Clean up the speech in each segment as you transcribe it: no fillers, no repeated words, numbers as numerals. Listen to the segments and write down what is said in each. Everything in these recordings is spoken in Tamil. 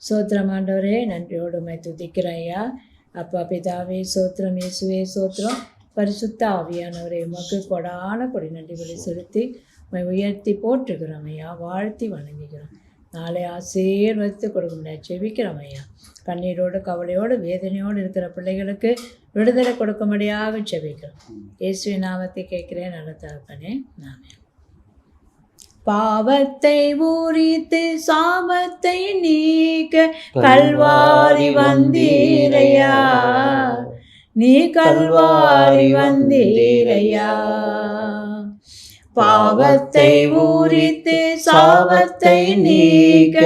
சோத்திரம் ஆண்டவரே, நன்றியோடு உம்மை துதிக்கிறேன் ஐயா. அப்பா பிதாவே சோத்திரம், இயேசுவே சோத்திரம், பரிசுத்த ஆவியானவரே உமக்கு கொடான கொடி நன்றிகளை செலுத்தி உம்மை உயர்த்தி போற்றுகிறோம் ஐயா, வாழ்த்தி வணங்குகிறோம். நாளை ஆசீர்வதித்து கொடுக்க முடியாது ஜெபிக்கிறோம் ஐயா. கண்ணீரோடு கவலையோடு வேதனையோடு இருக்கிற பிள்ளைகளுக்கு விடுதலை கொடுக்கும்படியாக ஜெபிக்கிறோம். இயேசுவின் நாமத்தை கேட்கிறேன் நல்ல தகப்பனே, ஆமென். பாவத்தை ஊறித்து சாபத்தை நீக்க கல்வாரி வந்தீரையா, நீ கல்வாரி வந்தீரையா. பாவத்தை ஊறித்து சாபத்தை நீக்க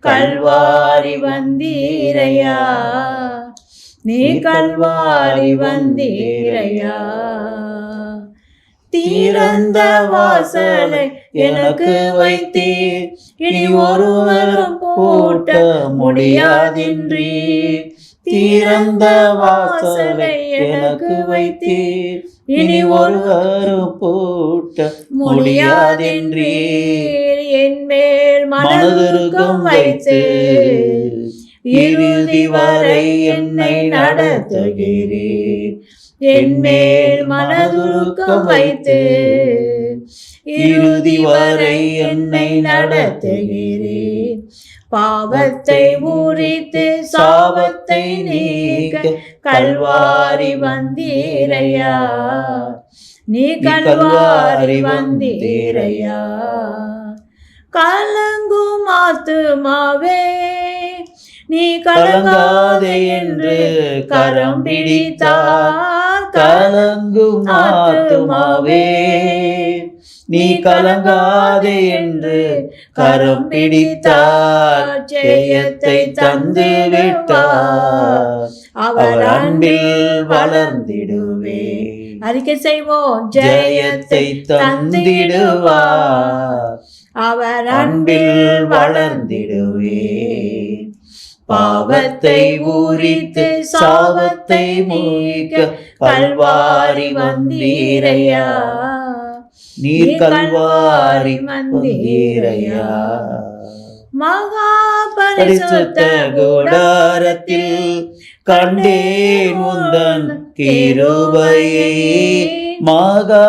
கல்வாரி வந்தீரையா, நீ கல்வாரி வந்தீரையா. திறந்த வாசலை எனக்கு வைத்தீர், இனி ஒருவரும் பூட்ட முடியாதென்றீ. திறந்த வாசலை எனக்கு வைத்தீர், இனி ஒருவரும் பூட்ட முடியாதென்றீர். என் மேல் மனதுருக்கம் வைத்து இறுதி வரை என்னை நடத்துகிறீர். என் மேல் மனதுருக்கம் வைத்து இறுதி வரை என்னை நடத்துகிறேன். பாவத்தை ஊறித்து சாபத்தை நீக்க கல்வாரி வந்தீரையா, நீ கல்வாரி வந்தீரையா. கலங்கும் ஆத்துமாவே நீ கலங்காதே என்று கரம் பிடித்தார். கலங்கும் ஆத்துமாவே நீ கலங்காதே என்று கரம் பிடித்தார். ஜெயத்தை தந்து விட்டார், அவர் அன்பில் வளர்ந்திடுவே. அறிக்கை செய்வோம், ஜெயத்தை தந்திடுவார், அவர் அன்பில் வளர்ந்திடுவே. பாவத்தை ஊறித்து சாபத்தை நீக்க கல்வாரி வந்தீரையா, நீர் கல்வாரி வந்தீரையா. மகா பரிசுத்த கூடாரத்தில் கண்டேன் உந்தன் கிருபையை. மகா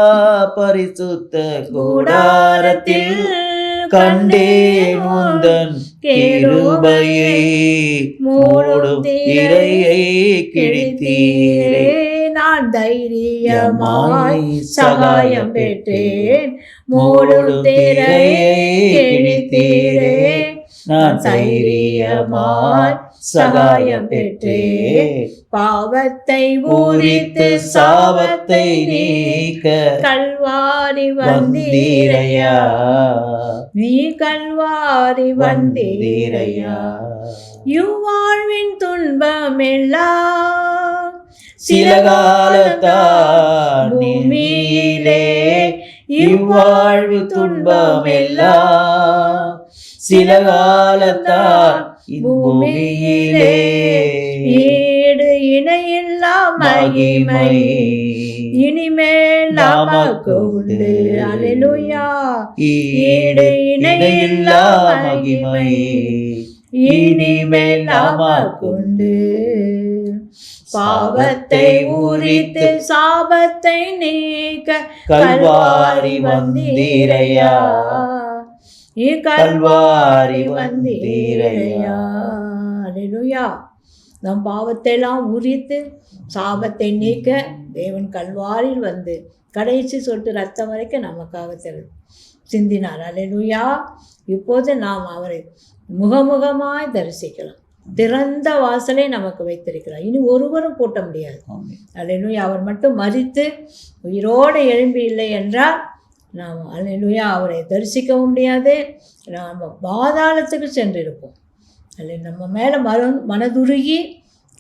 பரிசுத்த கூடாரத்தில் கண்டேன் உந்தன் கிருபையை. மூடும் திரையை கிழித்தீரே, நான் தைரியமாய் சகாயம் பெற்றேன். மூடும் திரையை கிழித்தீரே, நான் தைரியமாய் சகாயம் பெற்றேன். பாவத்தை ஊறித்து சாபத்தை நீக்க கல்வாரி வந்தீரையா, நீ கல்வாரி வந்தீரையா. இவ்வாழ்வின் துன்பமெல்லாம் சில காலத்தான் பூமியிலே, இவ்வாழ்வு துன்பமெல்லாம் சில காலத்தான் பூமியிலே. ஈடு இணையில்லா மகிமை இனிமேல் நமக்கு உண்டு. அல்லேலூயா. ஈடு இணையில்லா மகிமை இனிமேல் நமக்கு உண்டு. பாவத்தை ஊறித்து சாபத்தை நீக்க கல்வாரி வந்தீரையா, நீ கல்வாரி வந்தீரையா. அல்லேலூயா. நம் பாவத்தை எல்லாம் உரித்து சாபத்தை நீக்க தேவன் கல்வாரில் வந்து கடைசி சொட்டு ரத்தம் வரைக்கும் நமக்காக சிந்தினார். அல்லேலூயா. இப்போது நாம் அவரை முகமுகமாய் தரிசிக்கலாம். திறந்த வாசலை நமக்கு வைத்திருக்கிறார், இனி ஒருவரும் பூட்ட முடியாது. அல்லேலூயா. அவர் மட்டும் மரித்து உயிரோடு எழும்பி இல்லை என்றால் நாம் அல்லேலூயா அவரை தரிசிக்கவும் முடியாது, நாம் பாதாளத்துக்கு சென்றிருப்போம். அல்ல நம்ம மேலே மனதுருகி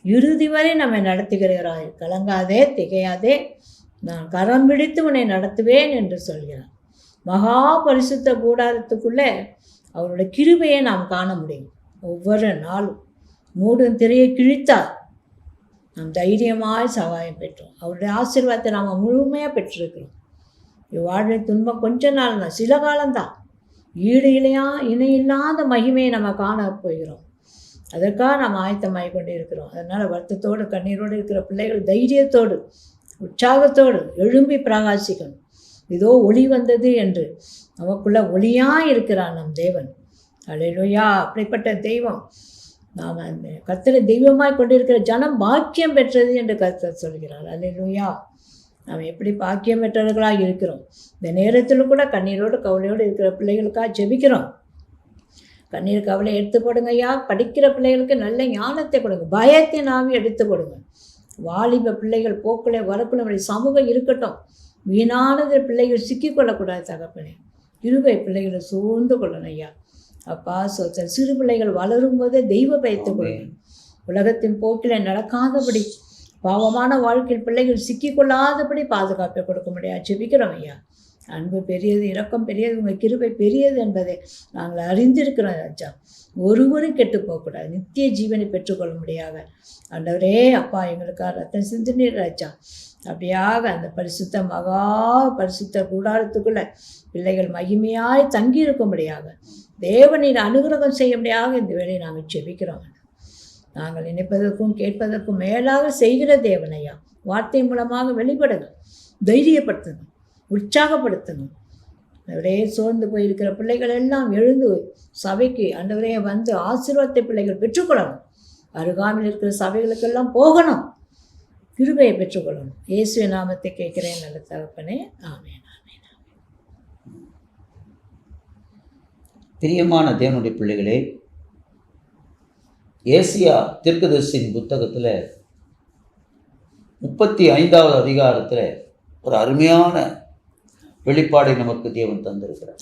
இறுதி வரை நம்மை நடத்துகிறாய். கலங்காதே, திகையாதே, நான் கரம் பிடித்து உன்னை நடத்துவேன் என்று சொல்கிறார். மகா பரிசுத்த கூடாரத்துக்குள்ளே அவருடைய கிருபையை நாம் காண முடியும். ஒவ்வொரு நாளும் மூடும் திரையை கிழித்தார், நாம் தைரியமாய் சகாயம் பெற்றோம். அவருடைய ஆசீர்வாதத்தை நாம் முழுமையாக பெற்றிருக்கிறோம். இவ்வாழ்வின் துன்பம் கொஞ்ச நாள் தான், சில காலம்தான். ஈடு இணையில்லாத மகிமையை நம்ம காண போகிறோம். அதற்காக நாம் ஆயத்தமாகி கொண்டு இருக்கிறோம். அதனால் வருத்தத்தோடு கண்ணீரோடு இருக்கிற பிள்ளைகள் தைரியத்தோடு உற்சாகத்தோடு எழும்பி பிரகாசிக்கணும். இதோ ஒளி வந்தது என்று நமக்குள்ள ஒளியாக இருக்கிறான் நம் தேவன். அல்லேலூயா! அப்படிப்பட்ட தெய்வம் நாம் அந்த கர்த்தரை தெய்வமாய் கொண்டிருக்கிற ஜனம் பாக்கியம் பெற்றது என்று கர்த்தர் சொல்கிறார். அல்லேலூயா! நாம் எப்படி பாக்கியம் பெற்றவர்களாக இருக்கிறோம். இந்த நேரத்தில் கூட கண்ணீரோடு கவலையோடு இருக்கிற பிள்ளைகளுக்காக ஜெபிக்கிறோம். கண்ணீர் கவலை எடுத்து போடுங்க ஐயா. படிக்கிற பிள்ளைகளுக்கு நல்ல ஞானத்தை கொடுங்க, பயத்தின் ஆவி எடுத்து போடுங்க. வாலிப பிள்ளைகள் போக்குள்ள வரக்குள்ள சமூகம் இருக்கட்டும். வீணானது பிள்ளைகள் சிக்கிக்கொள்ளக்கூடாது தகப்பனே. கிருபை பிள்ளைகளை சூழ்ந்து கொள்ளணும் ஐயா. அப்பா சொத்த சிறு பிள்ளைகள் வளரும் போதே தெய்வ பயத்தை கொள்ளணும். உலகத்தின் போக்கில் நடக்காதபடி, பாவமான வாழ்க்கையில் பிள்ளைகள் சிக்கிக்கொள்ளாதபடி பாதுகாப்பை கொடுக்க முடியாது. ஜெபிக்கிறோம் ஐயா. அன்பு பெரியது, இரக்கம் பெரியது, உங்கள் கிருபை பெரியது என்பதை நாங்கள் அறிந்திருக்கிறோம் ராஜா. ஒருவரும் கெட்டு போகக்கூடாது, நித்திய ஜீவனை பெற்றுக்கொள்ள முடியாத ஆண்டவரே அப்பா எங்களுக்காக ரத்தம் சிந்தினீர் ராஜா. அப்படியாக அந்த பரிசுத்த மகா பரிசுத்த கூடாரத்துக்குள்ள பிள்ளைகள் மகிமையாய் தங்கியிருக்கும்படியாக தேவனின் அனுகிரகம் செய்ய முடியாத இந்த வேலையை நாங்கள் ஜெபிக்கிறோம். நாங்கள் நினைப்பதற்கும் கேட்பதற்கும் மேலாக செய்கிற தேவனையா, வார்த்தை மூலமாக வெளிப்படுங்க, தைரியப்படுத்துங்க, உற்சாகப்படுத்தணும். ஆண்டவரே சோர்ந்து போயிருக்கிற பிள்ளைகள் எல்லாம் எழுந்து சபைக்கு ஆண்டவரே வந்து ஆசீர்வாதத்தை பிள்ளைகள் பெற்றுக்கொள்ளணும். அருகாமையில் இருக்கிற சபைகளுக்கெல்லாம் போகணும், கிருபையை பெற்றுக்கொள்ளணும். இயேசுவின் நாமத்தை கேட்கிறேன் நல்ல தகப்பனே, ஆமென். பிரியமான தேவனுடைய பிள்ளைகளே, ஏசியா தீர்க்கதரிசியின் புத்தகத்தில் 35வது அதிகாரத்தில் ஒரு அருமையான வெளிப்பாடை நமக்கு தேவன் தந்திருக்கிறார்.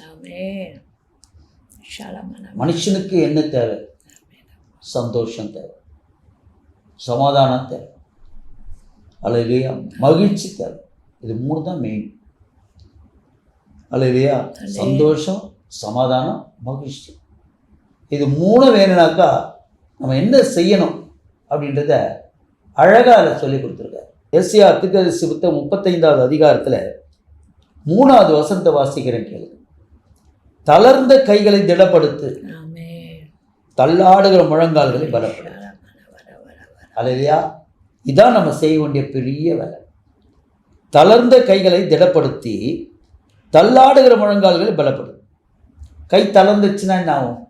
மனுஷனுக்கு என்ன தேவை? சந்தோஷம் தேவை, சமாதானம் தேவை, அல்லேலூயா, மகிழ்ச்சி தேவை. இது 3 தான் மெயின். அல்லேலூயா, சந்தோஷம், சமாதானம், மகிழ்ச்சி. இது 3 வேணும்னாக்கா நம்ம என்ன செய்யணும் அப்படின்றத அழகாக அதை சொல்லி கொடுத்துருக்காரு. ஏசியா தீர்க்கதரிசி புத்தகம் 35வது அதிகாரத்தில் 3வது வசனத்தை வாசிக்கிறேன் கேளுங்க. தளர்ந்த கைகளை திடப்படுத்து, தள்ளாடுகிற முழங்கால்களை பலப்படுத்து. அல்லேலூயா, இதான் நம்ம செய்ய வேண்டிய பெரிய வேலை. தளர்ந்த கைகளை திடப்படுத்தி தள்ளாடுகிற முழங்கால்களை பலப்படுத்து. கை தளர்ந்துச்சுன்னா என்ன ஆகும்?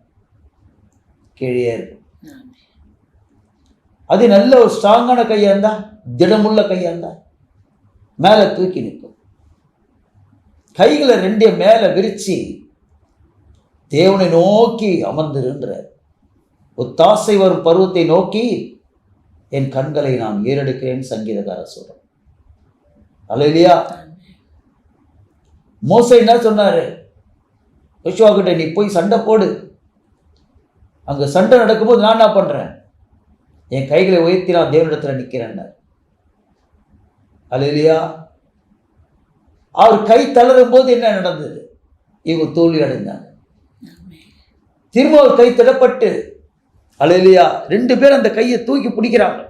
கீழே இருக்கும். அது நல்ல ஒரு ஸ்ட்ராங்கான கையாக இருந்தால், திடமுள்ள கையாக இருந்தால் மேலே தூக்கி நிற்கும். கைகளை 2 மேலே விரித்து தேவனை நோக்கி அமர்ந்திருன்ற ஒத்தாசை வரும் பருவத்தை நோக்கி என் கண்களை நான் ஏறெடுக்கிறேன் சங்கீதக்காரர் சொல்றேன். அல்லேலூயா. மோசே என்ன சொன்னாரு? யோசுவா கிட்ட, நீ போய் சண்டை போடு. அங்க சண்டை நடக்கும்போது நான் என்ன பண்றேன்? என் கைகளை உயர்த்தி நான் தேவனிடத்துல நிற்கிறேன். அல்லேலூயா. அவர் கை தளரும் போது என்ன நடந்தது? இவங்க தோல்வி அடைந்தாங்க. திரும்ப அவர் கை திடப்பட்டு, அல்லேலூயா, 2 பேர் அந்த கையை தூக்கி பிடிக்கிறாங்க.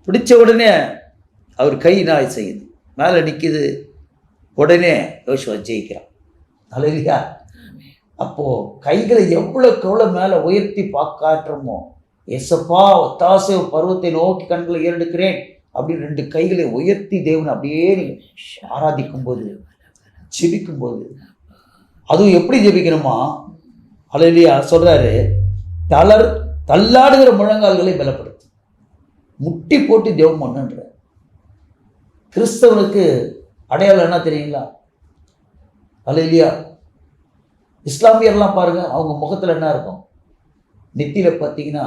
பிடிச்ச உடனே அவர் கை நாய் செய்யுது, மேலே நிற்கிது. உடனே யோசுவா ஜெயிக்கிறான். அல்லேலூயா. அப்போ கைகளை எவ்வளோக்கு எவ்வளோ மேலே உயர்த்தி காட்டுறோமோ, எசப்பா ஒத்தாசை பருவத்தை நோக்கி கண்களை ஏறெடுக்கிறேன் அப்படின்னு 2 கைகளை உயர்த்தி தேவனை அப்படியே ஆராதிக்கும் போது, ஜெபிக்கும் போது, அதுவும் எப்படி ஜெபிக்கணுமா? அல்லேலூயா சொல்றாரு, தள்ளாடுகிற முழங்கால்களை பலப்படுத்து, முட்டி போட்டு தேவம் பண்ணுன்ற. கிறிஸ்தவனுக்கு அடையாளம் என்ன தெரியுங்களா? அல்லேலூயா. இஸ்லாமியர்லாம் பாருங்க, அவங்க முகத்தில் என்ன இருக்கும்? நெத்தியில் பார்த்தீங்கன்னா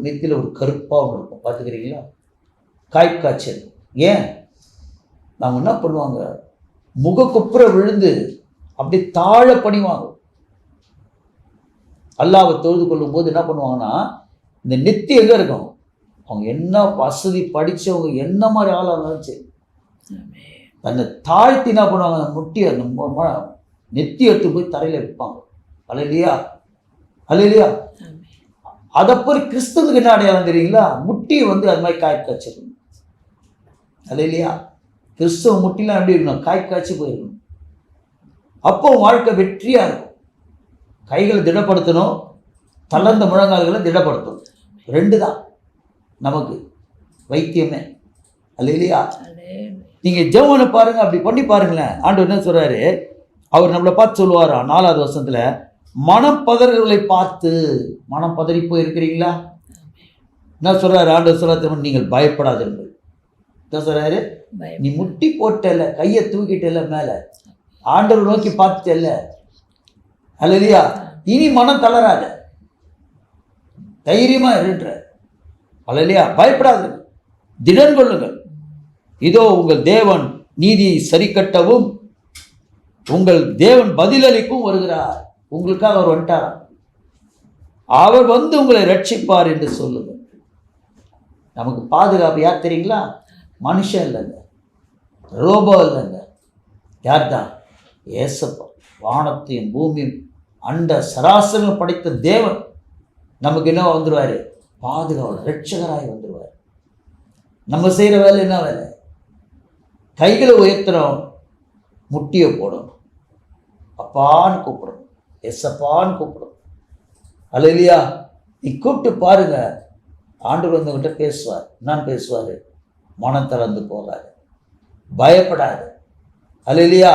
நெத்தியில் ஒரு கருப்பாக ஒன்று இருக்கும், பார்த்துக்கிறீங்களா? காய்ச்சல். ஏன்? அவங்க என்ன பண்ணுவாங்க? முகக்குப்புற விழுந்து அப்படி தாழ பணிவாங்க. அல்லாஹ்வை தொழுது கொள்ளும் போது என்ன பண்ணுவாங்கன்னா, இந்த நெத்தி எங்கே இருக்கும்? அவங்க என்ன வசதி படித்தவங்க, என்ன மாதிரி ஆளாக இருந்தாலும் சரி, அந்த தாழ்த்தி என்ன பண்ணுவாங்க? அந்த முட்டி, அந்த நெத்தி எடுத்து போய் தரையில் வைப்பாங்க. அல்லேலூயா, அல்லேலூயா. அதை போய் கிறிஸ்தவனுக்கு என்ன அடையாளம் தெரியுங்களா? முட்டி அது மாதிரி காய்ச்சல். அல்லேலூயா. கிறிஸ்தவ முட்டிலாம் எப்படி இருக்கணும்? காய்ச்சி போயிருக்கணும். அப்போ வாழ்க்கை வெற்றியாக இருக்கும். கைகளை திடப்படுத்தணும், தளர்ந்த முழங்கால்களை திடப்படுத்தும். 2 தான் நமக்கு வைத்தியமே. அல்லேலூயா. நீங்கள் ஜெபம்னு பாருங்கள், அப்படி பண்ணி பாருங்களேன். ஆண்டவர் என்ன சொல்கிறாரு, அவர் நம்மளை பார்த்து சொல்லுவாராம் 4வது வசனத்தில், மனப்பதர்களை பார்த்து. மனம் பதறி போய் இருக்கிறீங்களா? என்ன சொல்கிறாரு ஆண்டவர் சொல்கிறார், நீங்கள் பயப்படாதீர்கள். என்ன சொல்கிறாரு, நீ முட்டி போட்டல, கையை தூக்கிட்டல மேலே, ஆண்டவர் நோக்கி பார்த்துட்டல, அல்லேலூயா, இனி மனம் தளராத, தைரியமாக இருன்ற, அல்லேலூயா, பயப்படாதீர்கள், திடன் கொள்ளுங்கள். இதோ உங்கள் தேவன் நீதியை சரி கட்டவும் உங்கள் தேவன் பதிலளிக்கும் வருகிறார். உங்களுக்காக அவர் வந்துட்டாராம். அவர் வந்து உங்களை ரட்சிப்பார் என்று சொல்லுங்கள். நமக்கு பாதுகாப்பு யார் தெரியுங்களா? மனுஷன் இல்லைங்க, ரோபோ இல்லைங்க. யார் தான்? ஏசப்பா. வானத்தையும் பூமியும் அண்ட சராசரங்கள் படைத்த தேவன் நமக்கு என்ன வந்துடுவார்? பாதுகாவலர், ரட்சகராய் வந்துடுவார். நம்ம செய்கிற வேலை என்ன வேலை? கைகளை உயர்த்துறோம், முட்டியை போடணும், அப்பான்னு கூப்பிடணும், எஸ்அப்பான்னு கூப்பிடணும். அல்லேலூயா. நீ கூப்பிட்டு பாருங்க, ஆண்டவர் வந்தவங்கிட்ட பேசுவார். நான் பேசுவார், மனம் தளர்ந்து போகாது, பயப்படாது. அல்லேலூயா.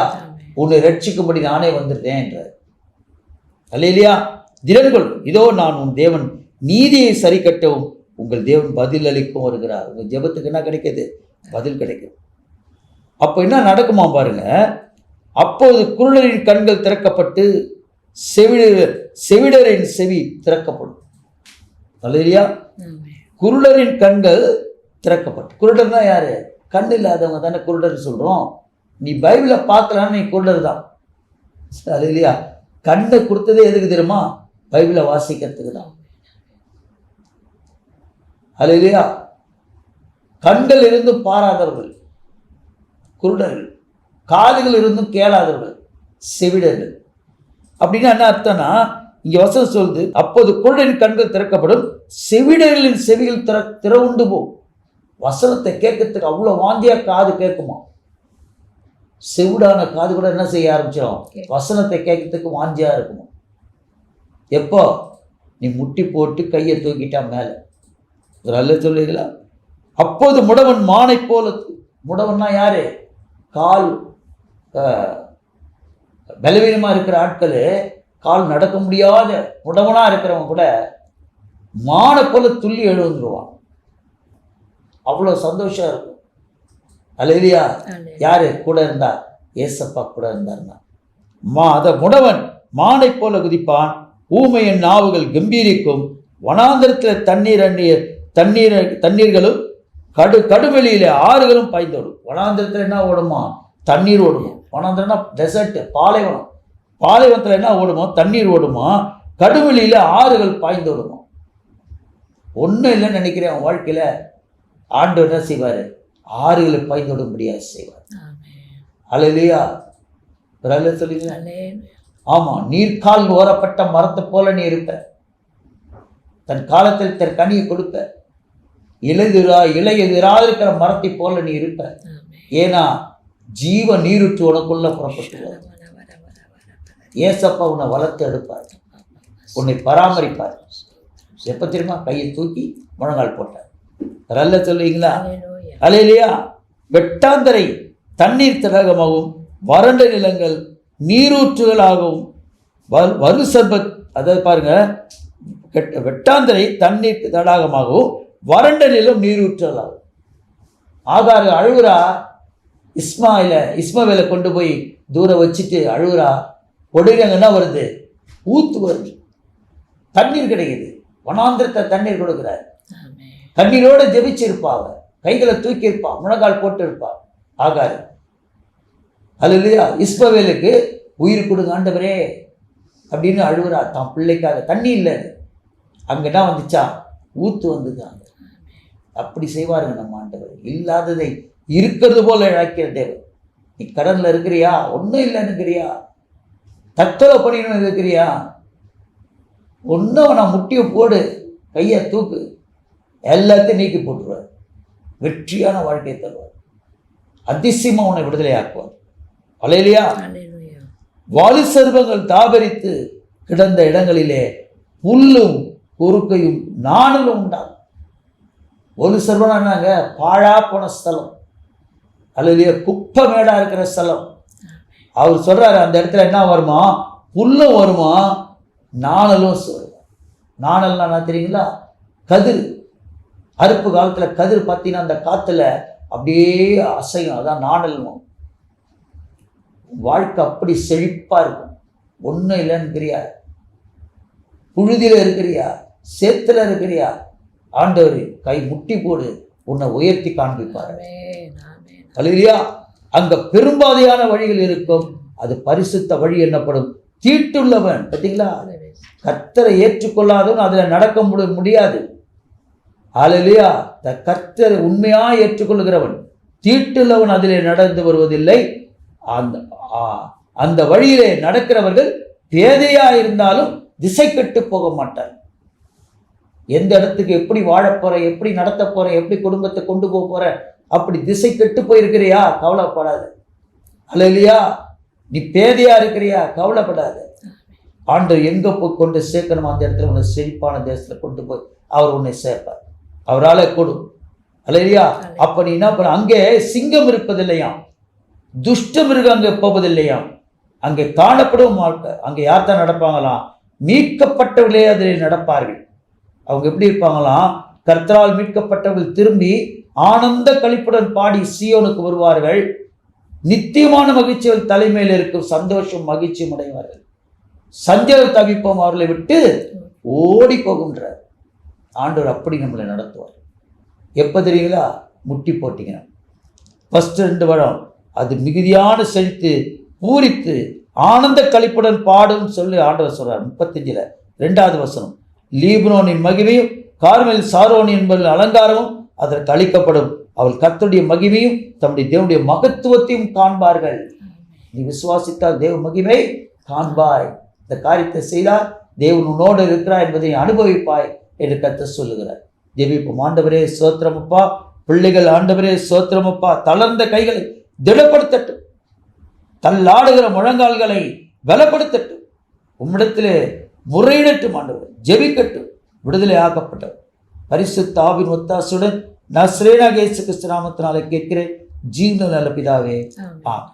உன்னை ரட்சிக்கும்படி நானே வந்துட்டேன் என்றார். அல்லேலூயா. திடன்கள், இதோ நான் உன் தேவன் நீதியை சரி கட்டவும் உங்கள் தேவன் பதில் அளிக்கும் வருகிறார். உங்கள் ஜெபத்துக்கு என்ன கிடைக்கிது? பதில் கிடைக்கும். அப்போ என்ன நடக்குமா பாருங்க. அப்போது குருடரின் கண்கள் திறக்கப்பட்டு செவிடரின் செவி திறக்கப்படும். அல்லேலூயா. குருடரின் கண்கள் திறக்கப்பட்டு. குருடர்னா யாரு? கண் இல்லாதவங்க தானே குருடர் சொல்றோம். நீ பைபிளை பார்க்கலான்னு நீ குருடர் தான். அல்லேலூயா. கண்ணை கொடுத்ததே எதுக்கு தெரியுமா? பைபிளை வாசிக்கிறதுக்கு தான். அல்லேலூயா. கண்கள் இருந்தும் பாராதவர்கள் குருடர்கள், காதுகள் இருந்தும் கேளாதவர்கள் செவிடர்கள். அப்படின்னா என்ன அர்த்தம்னா, இங்க வசனம் சொல்லுது, அப்போது குருடரின் கண்கள் திறக்கப்படும், செவிடர்களின் செவிகள் திறவுண்டு போகும். வசனத்தை கேட்கறதுக்கு அவ்வளோ வாந்தியா காது கேட்குமா? செவிடான காது கூட என்ன செய்ய ஆரம்பிச்சிடும்? வசனத்தை கேட்கறதுக்கு வாந்தியா இருக்குமா? எப்போ? நீ முட்டி போட்டு கையை தூக்கிட்டா மேலே. நல்ல சொல்லுங்களா? அப்போது முடவன் மானை போல. முடவன்னா யாரு? கால் பலவீனமாக இருக்கிற ஆட்கள், கால் நடக்க முடியாத முடவனாக இருக்கிறவங்க கூட மானை போல துள்ளி எழுந்துருவான். அவ்வளோ சந்தோஷம் இருக்கும். அல்லேலூயா. யாரு கூட இருந்தா? ஏசப்பா கூட இருந்தாருன்னா. அத முடவன் மானை போல குதிப்பான், ஊமையின் நாவுகள் கம்பீரிக்கும், வனாந்திரத்தில் தண்ணீர்களும் கடுவெளியில ஆறுகளும் பாய்ந்தோடும். வனாந்திரத்தில் என்ன ஓடுமா? தண்ணீர் ஓடுமா. வனாந்திரம்னா டெசர்ட், பாலைவனம். பாலைவனத்தில் என்ன ஓடுமா? தண்ணீர் ஓடுமா. கடுவெளியில ஆறுகள் பாய்ந்தோடுமா. ஒன்றும் இல்லைன்னு நினைக்கிறேன் அவன் வாழ்க்கையில. ஆண்டவர் என்ன செய்வார்? ஆறுகளை பாய்ந்தோடும்படியாக செய்வார். அல்லேலூயா. சொல்லுங்க. ஆமா. நீர்க்கால் ஓரப்பட்ட மரத்தை போல நீ இருப்ப. தன் காலத்தில் தன் கனியை கொடுப்ப. இலையுதிராக இருக்கிற மரத்தை போல நீ இருப்ப. ஏன்னா ஜீவ நீருற்று உனக்குள்ள புறப்பட்டு ஏசப்பா உன்னை வளர்த்து எடுப்பார், உன்னை பராமரிப்பார். எப்ப தெரியுமா? கையை தூக்கி முழங்கால் போட்டார். நல்ல சொல்லுவீங்களா? அல்லேலூயா. வெட்டாந்தரை தண்ணீர் தடாகமாகவும் வறண்ட நிலங்கள் நீரூற்றுகளாகவும் வலு சர்பத், அதாவது பாருங்க, வெட்டாந்தரை தண்ணீர் தடாகமாகவும் வறண்ட நிலம் நீரூற்றலாகும். ஆகார் அழுகுறா. இஸ்மாவேலை கொண்டு போய் தூரம் வச்சுட்டு அழுகுறா. உடனே என்ன வருது? ஊத்து வருது, தண்ணீர் கிடைக்குது. வனாந்திரத்தை தண்ணீர் கொடுக்குறார். கண்ணீரோடு ஜெபிச்சிருப்பாங்க, கைகளை தூக்கி இருப்பா, முழங்கால் போட்டு இருப்பா ஆகார். அல்லேலூயா. இஸ்மாவேலுக்கு உயிர் கொடுங்க ஆண்டவரே அப்படின்னு அழுகுறா. தான் பிள்ளைக்காக. தண்ணி இல்லை, அங்கே என்ன வந்துச்சா? ஊத்து வந்துதான். அப்படி செய்வாருங்க நம்ம ஆண்டவர். இல்லாததை இருக்கிறது போல இழக்கிற தேவன். நீ கடன்ல இருக்கிறியா? ஒன்றும் இல்லைன்னுக்கிறியா? தற்கொலை பண்ணிடணும் இருக்கிறியா? ஒன்றும் நான் முட்டியை போடு, கையை தூக்கு, எல்லாத்தையும் நீக்கி போட்டுருவார். வெற்றியான வாழ்க்கையை தருவார். அதிசயமாக உன்னை விடுதலை ஆக்குவார். அல்லேலூயா. வாலு சர்வங்கள் தாபரித்து கிடந்த இடங்களிலே புல்லும் குறுக்கையும் நாணலும் உண்டாகும். ஒரு சர்வனாங்க பாழா போன ஸ்தலம், அல்லது குப்பை மேடா இருக்கிற ஸ்தலம். அவர் சொல்றாரு அந்த இடத்துல என்ன வருமா, புல்லும் வருமா, நாணலும் வருமா. நாணல்னா என்ன தெரியுங்களா? கதிர். அறுப்பு காலத்துல கதிர் பார்த்தீங்கன்னா அந்த காத்துல அப்படியே அசையும், அதான் நாணலும். வாழ்க்கை அப்படி செழிப்பா இருக்கும். ஒன்றும் இல்லைன்னு இருக்கிறியா, புழுதியில இருக்கிறியா, சேத்துல இருக்கிறியா, ஆண்டவர் கை முட்டி போடு, உன்னை உயர்த்தி காண்பிப்பார். அல்லேலூயா. அங்க பெரும்பாதையான வழிகள் இருக்கும், அது பரிசுத்த வழி என்னப்படும். தீட்டுள்ளவன் பார்த்தீங்களா, கர்த்தரை ஏற்றுக்கொள்ளாதவன் அதுல நடக்க முடியாது. அல்லேலூயா. கர்த்தரை உண்மையா ஏற்றுக்கொள்கிறவன், தீட்டுள்ளவன் அதிலே நடந்து வருவதில்லை. அந்த வழியிலே நடக்கிறவர்கள் பேதையா இருந்தாலும் திசை கெட்டு போக மாட்டார். எந்த இடத்துக்கு எப்படி வாழப் போற, எப்படி நடத்த போற, எப்படி குடும்பத்தை கொண்டு போக போற, அப்படி திசை கெட்டு போயிருக்கிறியா, கவலைப்படாத. அல்லேலூயா. நீ பேதையா இருக்கிறியா, கவலைப்படாத. ஆண்டவர் எங்க போய் கொண்டு சேர்க்கணுமோ அந்த இடத்துல உன்னை செழிப்பான தேசத்துல கொண்டு போய் அவர் உன்னை சேர்ப்பார். அவரால் கொடு. அல்லேலூயா. அப்ப நீ என்ன பண்ண, அங்கே சிங்கம் இருப்பதில்லையாம், துஷ்ட மிருகம் அங்கே போவதில்லையாம், அங்கே காணப்படும் வாழ்க்கை. அங்கே யார் தான் நடப்பாங்களாம், மீட்கப்பட்டவர்களே அதில் நடப்பார்கள். அவங்க எப்படி இருப்பாங்களாம், கர்த்தரால் மீட்கப்பட்டவர்கள் திரும்பி ஆனந்த களிப்புடன் பாடி சீயோனுக்கு வருவார்கள். நித்தியமான மகிழ்ச்சிகள் தலைமையில் இருக்கும், சந்தோஷம் மகிழ்ச்சியும் அடைவார்கள். சஞ்சல் தவிப்போம் அவர்களை விட்டு ஓடி போகின்றார். ஆண்டவர் அப்படி நம்மளை நடத்துவார். எப்போ தெரியுங்களா, முட்டி போட்டீங்கன்னா ஃபர்ஸ்ட் 2 வருடம் அது மிகுதியான செழித்து பூரித்து ஆனந்த களிப்புடன் பாடும் சொல்லி ஆண்டவர் சொல்றார். 35 2வது வசனம், லீபனோனின் மகிமையும் கார்மேல் சாரோன் என்பதில் அலங்காரமும் அதற்கு அளிக்கப்படும். அவள் கர்த்தருடைய மகிமையும் தம்முடைய தேவனுடைய மகத்துவத்தையும் காண்பார்கள். நீ விசுவாசித்தால் தேவ மகிமை காண்பாய். இந்த காரியத்தை செய்தால் தேவன் உன்னோடு இருக்கிறார் என்பதை அனுபவிப்பாய் என்று கர்த்தர் சொல்லுகிறார். ஜெபிப்போம். ஆண்டவரே ஸ்தோத்திரமப்பா, பிள்ளைகள் ஆண்டவரே ஸ்தோத்திரமப்பா, தளர்ந்த கைகளை திடப்படுத்தட்டும், தள்ளாடுகிற முழங்கால்களை பலப்படுத்தட்டும், உம்மிடத்திலே முறையிடட்டும், ஆண்டவர் ஜெபிக்கட்டும், விடுதலை ஆக்கப்பட்டவர் பரிசுத்த ஆவியின் ஒத்தாசுடன் நசரேயனாகிய இயேசு கிறிஸ்து நாமத்தினாலே கேட்கிறேன், ஜீவனுள்ள நல்ல பிதாவே, ஆமென்.